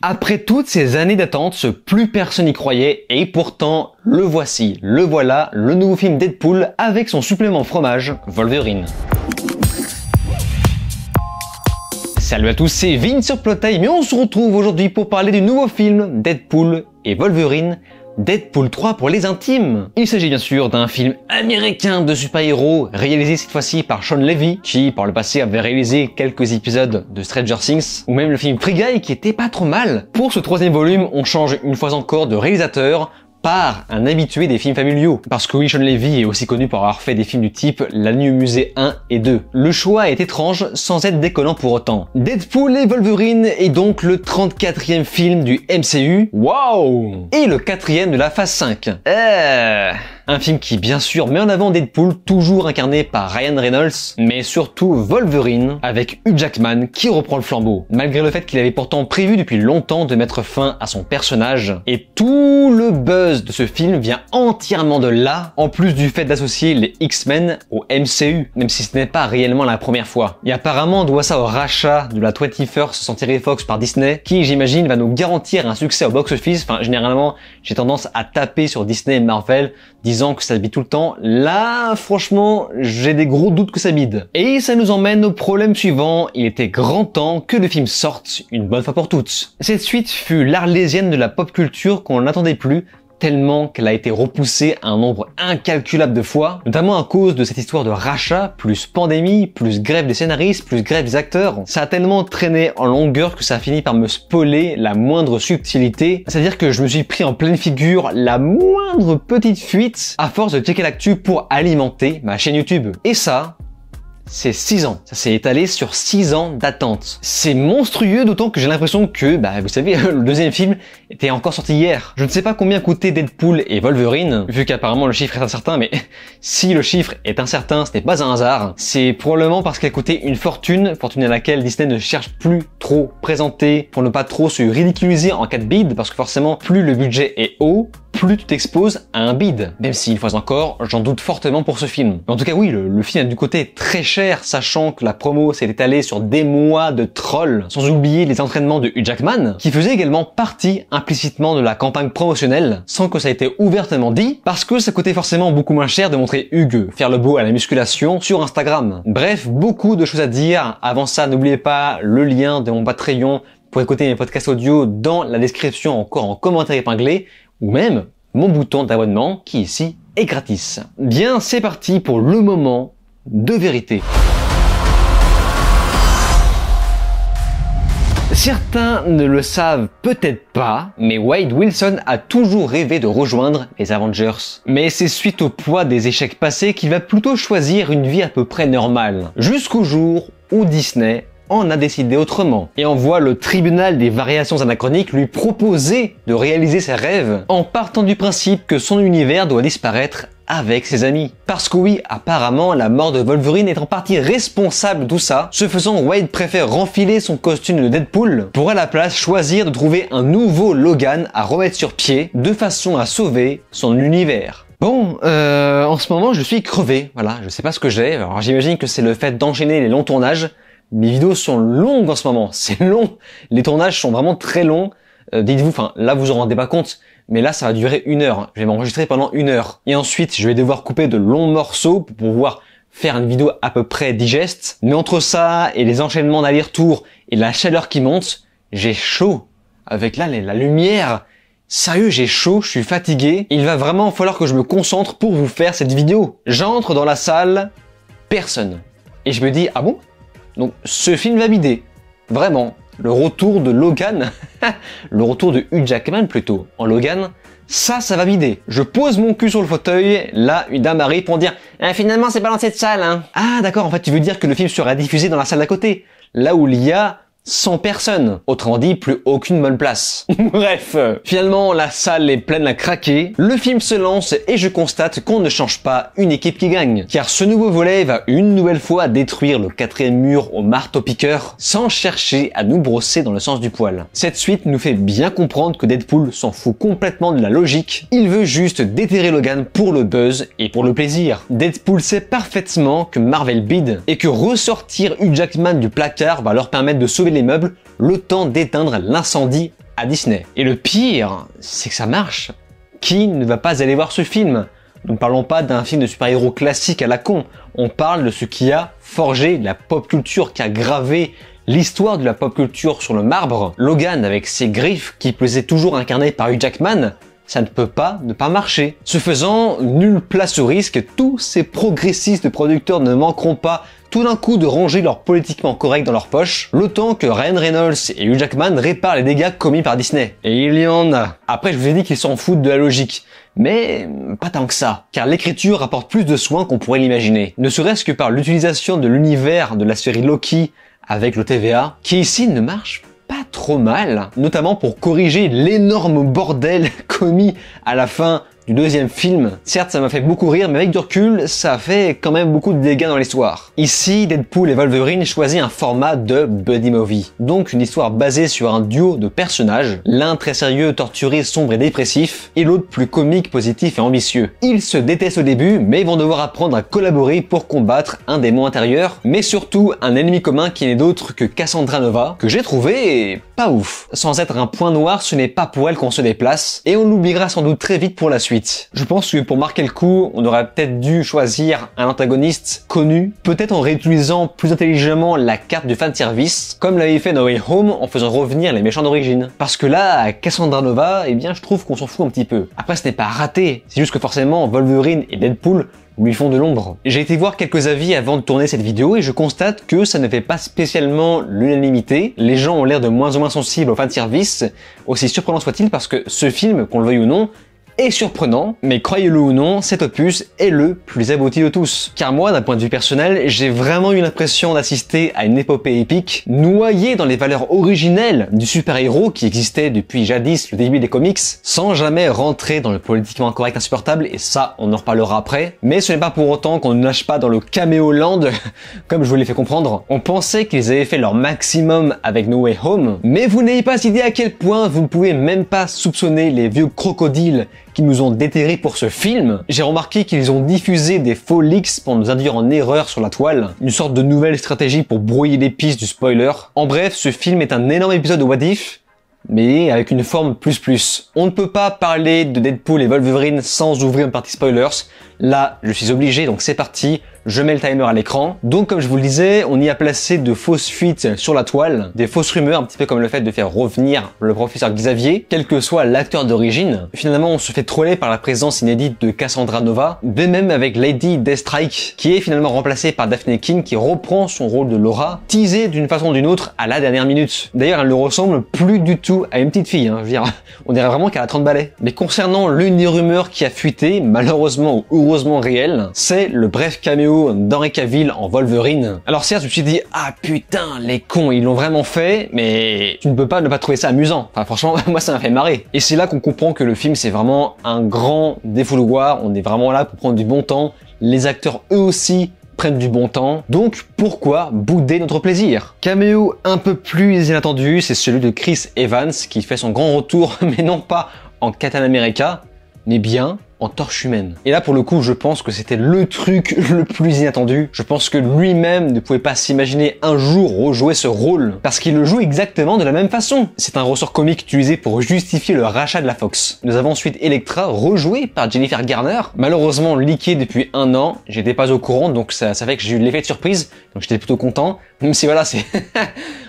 Après toutes ces années d'attente, plus personne n'y croyait et pourtant, le voici, le voilà, le nouveau film Deadpool avec son supplément fromage, Wolverine. Salut à tous, c'est Vince sur Plotime et on se retrouve aujourd'hui pour parler du nouveau film Deadpool et Wolverine, Deadpool 3 pour les intimes. Il s'agit bien sûr d'un film américain de super-héros, réalisé cette fois-ci par Shawn Levy, qui par le passé avait réalisé quelques épisodes de Stranger Things, ou même le film Free Guy qui était pas trop mal. Pour ce troisième volume, on change une fois encore de réalisateur, par un habitué des films familiaux. Parce que oui, Shawn Levy est aussi connu pour avoir fait des films du type La Nuit au musée 1 et 2. Le choix est étrange sans être déconnant pour autant. Deadpool et Wolverine est donc le 34e film du MCU. Waouh! Et le 4e de la phase 5. Un film qui bien sûr met en avant Deadpool, toujours incarné par Ryan Reynolds, mais surtout Wolverine, avec Hugh Jackman qui reprend le flambeau. Malgré le fait qu'il avait pourtant prévu depuis longtemps de mettre fin à son personnage. Et tout le buzz de ce film vient entièrement de là, en plus du fait d'associer les X-Men au MCU, même si ce n'est pas réellement la première fois. Et apparemment on doit ça au rachat de la 21st Century Fox par Disney, qui j'imagine va nous garantir un succès au box-office. Enfin généralement j'ai tendance à taper sur Disney et Marvel, disant que ça bide tout le temps. Là, franchement, j'ai des gros doutes que ça bide. Et ça nous emmène au problème suivant. Il était grand temps que le film sorte une bonne fois pour toutes. Cette suite fut l'arlésienne de la pop culture qu'on n'attendait plus, tellement qu'elle a été repoussée un nombre incalculable de fois, notamment à cause de cette histoire de rachat, plus pandémie, plus grève des scénaristes, plus grève des acteurs. Ça a tellement traîné en longueur que ça a fini par me spoiler la moindre subtilité. C'est-à-dire que je me suis pris en pleine figure la moindre petite fuite à force de checker l'actu pour alimenter ma chaîne YouTube. Et ça, c'est 6 ans. Ça s'est étalé sur 6 ans d'attente. C'est monstrueux, d'autant que j'ai l'impression que, vous savez, le deuxième film était encore sorti hier. Je ne sais pas combien coûtaient Deadpool et Wolverine, vu qu'apparemment le chiffre est incertain, mais si le chiffre est incertain, ce n'est pas un hasard. C'est probablement parce qu'elle coûtait une fortune à laquelle Disney ne cherche plus trop présenter, pour ne pas trop se ridiculiser en cas de bid, parce que forcément, plus le budget est haut, plus tu t'exposes à un bid. Même si, une fois encore, j'en doute fortement pour ce film. Mais en tout cas, oui, le film a du côté très cher, sachant que la promo s'est étalée sur des mois de trolls, sans oublier les entraînements de Hugh Jackman, qui faisait également partie implicitement de la campagne promotionnelle, sans que ça ait été ouvertement dit, parce que ça coûtait forcément beaucoup moins cher de montrer Hugh faire le beau à la musculation sur Instagram. Bref, beaucoup de choses à dire. Avant ça, n'oubliez pas le lien de mon Patreon pour écouter mes podcasts audio dans la description, encore en commentaire épinglé, ou même mon bouton d'abonnement qui ici est gratis. Bien, c'est parti pour le moment de vérité. Certains ne le savent peut-être pas, mais Wade Wilson a toujours rêvé de rejoindre les Avengers. Mais c'est suite au poids des échecs passés qu'il va plutôt choisir une vie à peu près normale. Jusqu'au jour où Disney en a décidé autrement et envoie le tribunal des variations anachroniques lui proposer de réaliser ses rêves en partant du principe que son univers doit disparaître avec ses amis. Parce que oui, apparemment, la mort de Wolverine est en partie responsable de tout ça. Ce faisant, Wade préfère renfiler son costume de Deadpool pour à la place choisir de trouver un nouveau Logan à remettre sur pied de façon à sauver son univers. Bon, en ce moment, je suis crevé. Voilà, je sais pas ce que j'ai. Alors j'imagine que c'est le fait d'enchaîner les longs tournages. Mes vidéos sont longues en ce moment, c'est long. Les tournages sont vraiment très longs. Dites-vous, là vous en rendez pas compte, mais là ça va durer 1 heure. Je vais m'enregistrer pendant 1 heure. Et ensuite, je vais devoir couper de longs morceaux pour pouvoir faire une vidéo à peu près digeste. Mais entre ça et les enchaînements d'aller-retour et la chaleur qui monte, j'ai chaud. Avec là, la lumière. Sérieux, j'ai chaud, je suis fatigué. Il va vraiment falloir que je me concentre pour vous faire cette vidéo. J'entre dans la salle, personne. Et je me dis, ah bon? Donc ce film va bider, vraiment. Le retour de Logan, le retour de Hugh Jackman plutôt, en Logan, ça va bider. Je pose mon cul sur le fauteuil, là une dame arrive pour dire « Finalement c'est pas dans cette salle hein ». Ah d'accord, en fait tu veux dire que le film sera diffusé dans la salle d'à côté, là où il y a 100 personnes. Autrement dit, plus aucune bonne place. Bref, finalement, la salle est pleine à craquer. Le film se lance et je constate qu'on ne change pas une équipe qui gagne. Car ce nouveau volet va une nouvelle fois détruire le 4e mur au marteau-piqueur sans chercher à nous brosser dans le sens du poil. Cette suite nous fait bien comprendre que Deadpool s'en fout complètement de la logique. Il veut juste déterrer Logan pour le buzz et pour le plaisir. Deadpool sait parfaitement que Marvel bide et que ressortir Hugh Jackman du placard va leur permettre de sauver les meubles le temps d'éteindre l'incendie à Disney. Et le pire, c'est que ça marche. Qui ne va pas aller voir ce film? Nous ne parlons pas d'un film de super-héros classique à la con. On parle de ce qui a forgé la pop culture, qui a gravé l'histoire de la pop culture sur le marbre. Logan avec ses griffes, qui plus est toujours incarné par Hugh Jackman, ça ne peut pas ne pas marcher. Ce faisant, nulle place au risque, tous ces progressistes producteurs ne manqueront pas tout d'un coup de ranger leur politiquement correct dans leur poche, le temps que Ryan Reynolds et Hugh Jackman réparent les dégâts commis par Disney. Et il y en a. Après, je vous ai dit qu'ils s'en foutent de la logique. Mais pas tant que ça, car l'écriture apporte plus de soin qu'on pourrait l'imaginer. Ne serait-ce que par l'utilisation de l'univers de la série Loki avec le TVA, qui ici ne marche pas trop mal, notamment pour corriger l'énorme bordel commis à la fin du deuxième film. Certes, ça m'a fait beaucoup rire, mais avec du recul, ça a fait quand même beaucoup de dégâts dans l'histoire. Ici, Deadpool et Wolverine choisissent un format de buddy movie. Donc une histoire basée sur un duo de personnages, l'un très sérieux, torturé, sombre et dépressif, et l'autre plus comique, positif et ambitieux. Ils se détestent au début, mais ils vont devoir apprendre à collaborer pour combattre un démon intérieur, mais surtout un ennemi commun qui n'est d'autre que Cassandra Nova, que j'ai trouvé pas ouf. Sans être un point noir, ce n'est pas pour elle qu'on se déplace, et on l'oubliera sans doute très vite pour la suite. Je pense que pour marquer le coup, on aurait peut-être dû choisir un antagoniste connu, peut-être en réutilisant plus intelligemment la carte du fanservice, comme l'avait fait No Way Home en faisant revenir les méchants d'origine. Parce que là, Cassandra Nova, eh bien je trouve qu'on s'en fout un petit peu. Après, ce n'est pas raté, c'est juste que forcément Wolverine et Deadpool lui font de l'ombre. J'ai été voir quelques avis avant de tourner cette vidéo et je constate que ça ne fait pas spécialement l'unanimité. Les gens ont l'air de moins en moins sensibles au fanservice, aussi surprenant soit-il, parce que ce film, qu'on le veuille ou non, est surprenant, mais croyez-le ou non, cet opus est le plus abouti de tous. Car moi, d'un point de vue personnel, j'ai vraiment eu l'impression d'assister à une épopée épique, noyée dans les valeurs originelles du super-héros qui existait depuis jadis le début des comics, sans jamais rentrer dans le politiquement correct insupportable, et ça, on en reparlera après. Mais ce n'est pas pour autant qu'on ne lâche pas dans le caméo land, comme je vous l'ai fait comprendre. On pensait qu'ils avaient fait leur maximum avec No Way Home, mais vous n'avez pas idée à quel point vous ne pouvez même pas soupçonner les vieux crocodiles qui nous ont déterrés pour ce film. J'ai remarqué qu'ils ont diffusé des faux leaks pour nous induire en erreur sur la toile, une sorte de nouvelle stratégie pour brouiller les pistes du spoiler. En bref, ce film est un énorme épisode de What If, mais avec une forme plus. On ne peut pas parler de Deadpool et Wolverine sans ouvrir une partie spoilers. Là, je suis obligé, donc c'est parti. Je mets le timer à l'écran. Donc comme je vous le disais, on y a placé de fausses fuites sur la toile, des fausses rumeurs, un petit peu comme le fait de faire revenir le professeur Xavier, quel que soit l'acteur d'origine. Finalement, on se fait troller par la présence inédite de Cassandra Nova, de même avec Lady Deathstrike, qui est finalement remplacée par Daphne King, qui reprend son rôle de Laura, teasée d'une façon ou d'une autre à la dernière minute. D'ailleurs, elle ne ressemble plus du tout à une petite fille, hein. Je veux dire, on dirait vraiment qu'elle a 30 balais. Mais concernant l'une des rumeurs qui a fuité, malheureusement ou heureusement réelle, c'est le bref caméo d'Henry Cavill en Wolverine. Alors certes, je me suis dit, ah putain, les cons, ils l'ont vraiment fait, mais tu ne peux pas ne pas trouver ça amusant. Enfin franchement, moi ça m'a fait marrer. Et c'est là qu'on comprend que le film c'est vraiment un grand défouloir, on est vraiment là pour prendre du bon temps, les acteurs eux aussi prennent du bon temps, donc pourquoi bouder notre plaisir? Caméo un peu plus inattendu, c'est celui de Chris Evans qui fait son grand retour, mais non pas en Captain America, mais bien en Torche Humaine. Et là pour le coup je pense que c'était le truc le plus inattendu. Je pense que lui-même ne pouvait pas s'imaginer un jour rejouer ce rôle, parce qu'il le joue exactement de la même façon. C'est un ressort comique utilisé pour justifier le rachat de la Fox. Nous avons ensuite Elektra, rejouée par Jennifer Garner, malheureusement leaké depuis 1 an, j'étais pas au courant, donc ça fait que j'ai eu l'effet de surprise, donc j'étais plutôt content, même si voilà, c'est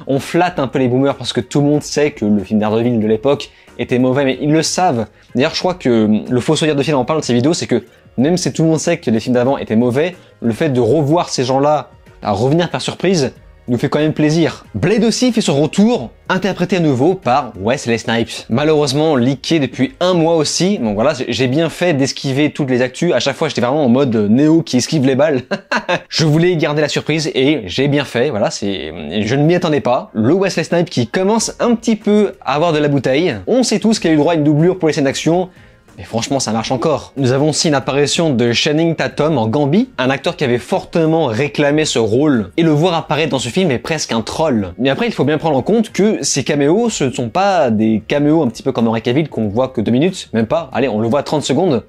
on flatte un peu les boomers parce que tout le monde sait que le film d'Ardeville de l'époque était mauvais, mais ils le savent. D'ailleurs, je crois que le fossoyeur de film en parle de ces vidéos, c'est que même si tout le monde sait que les films d'avant étaient mauvais, le fait de revoir ces gens-là à revenir par surprise nous fait quand même plaisir. Blade aussi fait son retour, interprété à nouveau par Wesley Snipes. Malheureusement leaké depuis 1 mois aussi, donc voilà, j'ai bien fait d'esquiver toutes les actus. À chaque fois, j'étais vraiment en mode Néo qui esquive les balles. Je voulais garder la surprise et j'ai bien fait, voilà, je ne m'y attendais pas. Le Wesley Snipes qui commence un petit peu à avoir de la bouteille. On sait tous qu'il a eu droit à une doublure pour les scènes d'action, mais franchement, ça marche encore. Nous avons aussi une apparition de Channing Tatum en Gambit, un acteur qui avait fortement réclamé ce rôle, et le voir apparaître dans ce film est presque un troll. Mais après, il faut bien prendre en compte que ces caméos, ce ne sont pas des caméos un petit peu comme Henry Cavill qu'on voit que 2 minutes, même pas, allez, on le voit 30 secondes.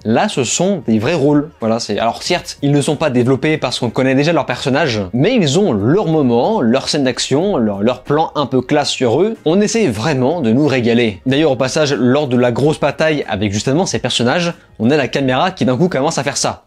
Là, ce sont des vrais rôles. Voilà, alors certes, ils ne sont pas développés parce qu'on connaît déjà leurs personnages, mais ils ont leurs moments, leurs scènes d'action, leurs plans un peu classe sur eux. On essaie vraiment de nous régaler. D'ailleurs, au passage, lors de la grosse bataille avec justement ces personnages, on a la caméra qui d'un coup commence à faire ça.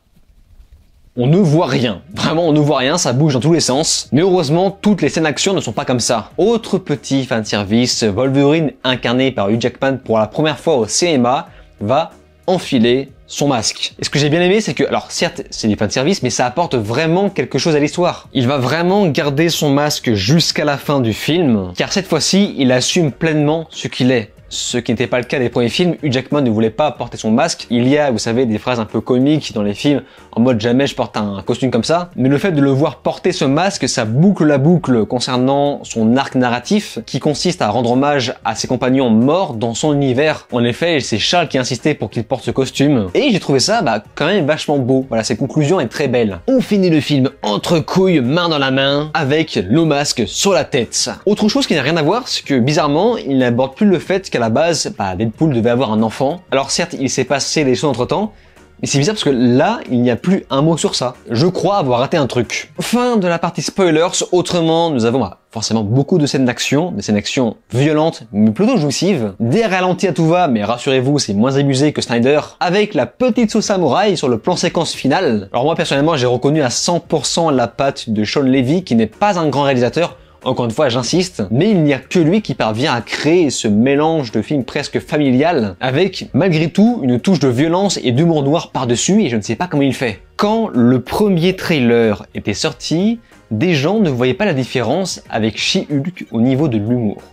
On ne voit rien. Vraiment, on ne voit rien, ça bouge dans tous les sens. Mais heureusement, toutes les scènes d'action ne sont pas comme ça. Autre petit fanservice, Wolverine, incarné par Hugh Jackman pour la première fois au cinéma, va enfiler son masque. Et ce que j'ai bien aimé, c'est que, alors certes, c'est du fanservice, mais ça apporte vraiment quelque chose à l'histoire. Il va vraiment garder son masque jusqu'à la fin du film, car cette fois-ci, il assume pleinement ce qu'il est. Ce qui n'était pas le cas des premiers films, Hugh Jackman ne voulait pas porter son masque. Il y a, vous savez, des phrases un peu comiques dans les films, en mode jamais je porte un costume comme ça. Mais le fait de le voir porter ce masque, ça boucle la boucle concernant son arc narratif, qui consiste à rendre hommage à ses compagnons morts dans son univers. En effet, c'est Charles qui insistait pour qu'il porte ce costume. Et j'ai trouvé ça, quand même vachement beau. Voilà, cette conclusion est très belle. On finit le film entre couilles, main dans la main, avec le masque sur la tête. Autre chose qui n'a rien à voir, c'est que bizarrement, il n'aborde plus le fait qu'à la base, Deadpool devait avoir un enfant. Alors certes, il s'est passé des choses entre temps, mais c'est bizarre parce que là, il n'y a plus un mot sur ça. Je crois avoir raté un truc. Fin de la partie spoilers. Autrement, nous avons forcément beaucoup de scènes d'action, des scènes d'action violentes, mais plutôt jouissives. Des ralentis à tout va, mais rassurez-vous, c'est moins abusé que Snyder. Avec la petite sauce samouraï sur le plan séquence final. Alors moi, personnellement, j'ai reconnu à 100% la patte de Shawn Levy, qui n'est pas un grand réalisateur. Encore une fois, j'insiste, mais il n'y a que lui qui parvient à créer ce mélange de film presque familial, avec, malgré tout, une touche de violence et d'humour noir par-dessus, et je ne sais pas comment il fait. Quand le premier trailer était sorti, des gens ne voyaient pas la différence avec She-Hulk au niveau de l'humour.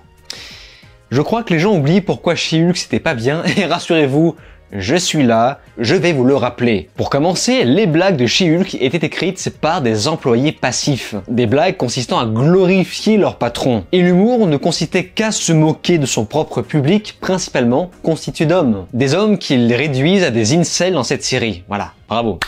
Je crois que les gens oublient pourquoi She-Hulk c'était pas bien, et rassurez-vous, je suis là, je vais vous le rappeler. Pour commencer, les blagues de She-Hulk étaient écrites par des employés passifs. Des blagues consistant à glorifier leur patron. Et l'humour ne consistait qu'à se moquer de son propre public, principalement constitué d'hommes. Des hommes qu'ils réduisent à des incels dans cette série. Voilà, bravo.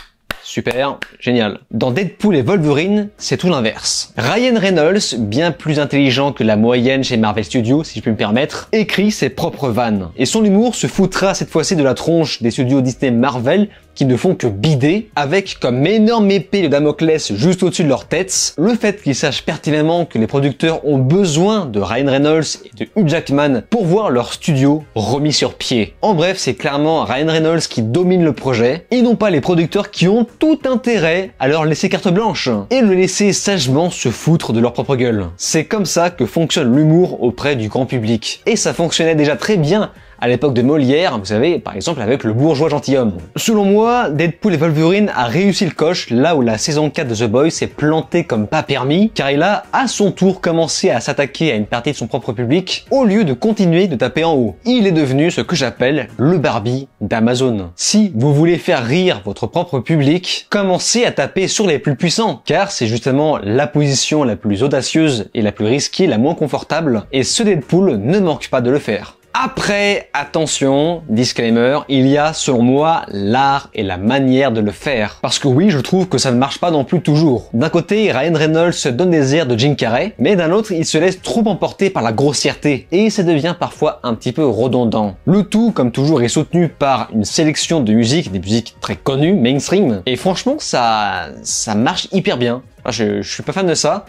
Super, génial. Dans Deadpool et Wolverine, c'est tout l'inverse. Ryan Reynolds, bien plus intelligent que la moyenne chez Marvel Studios, si je puis me permettre, écrit ses propres vannes. Et son humour se foutra cette fois-ci de la tronche des studios Disney Marvel, qui ne font que bider, avec comme énorme épée de Damoclès juste au-dessus de leur tête, le fait qu'ils sachent pertinemment que les producteurs ont besoin de Ryan Reynolds et de Hugh Jackman pour voir leur studio remis sur pied. En bref, c'est clairement Ryan Reynolds qui domine le projet, et non pas les producteurs qui ont tout intérêt à leur laisser carte blanche, et le laisser sagement se foutre de leur propre gueule. C'est comme ça que fonctionne l'humour auprès du grand public. Et ça fonctionnait déjà très bien à l'époque de Molière, vous savez, par exemple avec le bourgeois gentilhomme. Selon moi, Deadpool et Wolverine a réussi le coche là où la saison 4 de The Boys s'est plantée comme pas permis, car il a à son tour commencé à s'attaquer à une partie de son propre public, au lieu de continuer de taper en haut. Il est devenu ce que j'appelle le Barbie d'Amazon. Si vous voulez faire rire votre propre public, commencez à taper sur les plus puissants, car c'est justement la position la plus audacieuse et la plus risquée, la moins confortable, et ce Deadpool ne manque pas de le faire. Après, attention, disclaimer, il y a selon moi l'art et la manière de le faire. Parce que oui, je trouve que ça ne marche pas non plus toujours. D'un côté, Ryan Reynolds se donne des airs de Jim Carrey, mais d'un autre, il se laisse trop emporter par la grossièreté, et ça devient parfois un petit peu redondant. Le tout, comme toujours, est soutenu par une sélection de musiques, des musiques très connues, mainstream, et franchement, ça marche hyper bien. Je suis pas fan de ça,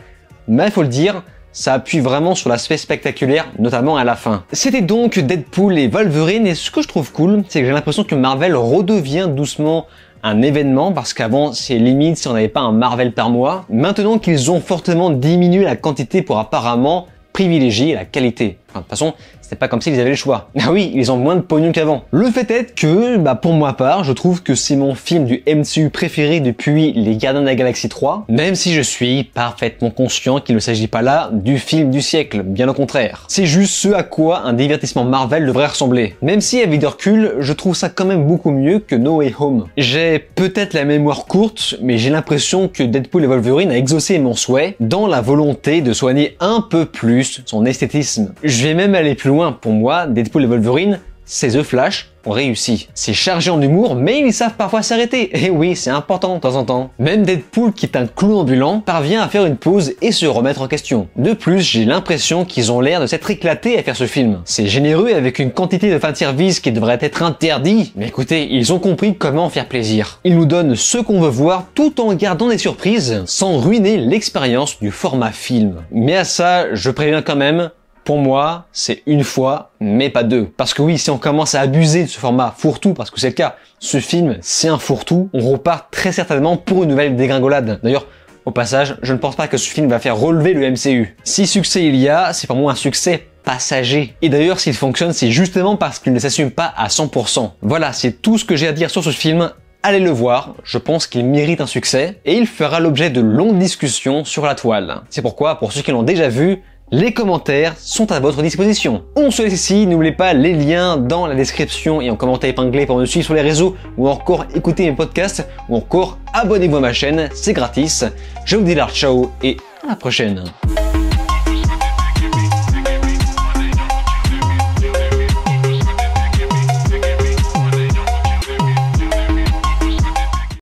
mais il faut le dire, ça appuie vraiment sur l'aspect spectaculaire, notamment à la fin. C'était donc Deadpool et Wolverine, et ce que je trouve cool, c'est que j'ai l'impression que Marvel redevient doucement un événement, parce qu'avant, c'est limite si on n'avait pas un Marvel par mois. Maintenant qu'ils ont fortement diminué la quantité pour apparemment privilégier la qualité. Enfin, de toute façon, c'était pas comme s'ils avaient le choix. Ah oui, ils ont moins de pognon qu'avant. Le fait est que, pour ma part, je trouve que c'est mon film du MCU préféré depuis Les Gardiens de la Galaxie 3, même si je suis parfaitement conscient qu'il ne s'agit pas là du film du siècle, bien au contraire. C'est juste ce à quoi un divertissement Marvel devrait ressembler. Même si, avec du recul, je trouve ça quand même beaucoup mieux que No Way Home. J'ai peut-être la mémoire courte, mais j'ai l'impression que Deadpool et Wolverine a exaucé mon souhait dans la volonté de soigner un peu plus son esthétisme. Je vais même aller plus loin. Pour moi, Deadpool et Wolverine c'est The Flash ont réussi. C'est chargé en humour, mais ils savent parfois s'arrêter. Et oui, c'est important de temps en temps. Même Deadpool, qui est un clou ambulant, parvient à faire une pause et se remettre en question. De plus, j'ai l'impression qu'ils ont l'air de s'être éclatés à faire ce film. C'est généreux avec une quantité de fanservice qui devrait être interdit. Mais écoutez, ils ont compris comment faire plaisir. Ils nous donnent ce qu'on veut voir tout en gardant des surprises, sans ruiner l'expérience du format film. Mais à ça, je préviens quand même, pour moi, c'est une fois, mais pas deux. Parce que oui, si on commence à abuser de ce format fourre-tout, parce que c'est le cas, ce film, c'est un fourre-tout, on repart très certainement pour une nouvelle dégringolade. D'ailleurs, au passage, je ne pense pas que ce film va faire relever le MCU. Si succès il y a, c'est pour moi un succès passager. Et d'ailleurs, s'il fonctionne, c'est justement parce qu'il ne s'assume pas à 100%. Voilà, c'est tout ce que j'ai à dire sur ce film. Allez le voir, je pense qu'il mérite un succès, et il fera l'objet de longues discussions sur la toile. C'est pourquoi, pour ceux qui l'ont déjà vu, les commentaires sont à votre disposition. On se laisse ici, n'oubliez pas les liens dans la description et en commentaire épinglé pour me suivre sur les réseaux ou encore écouter mes podcasts ou encore abonnez-vous à ma chaîne, c'est gratis. Je vous dis là, ciao et à la prochaine.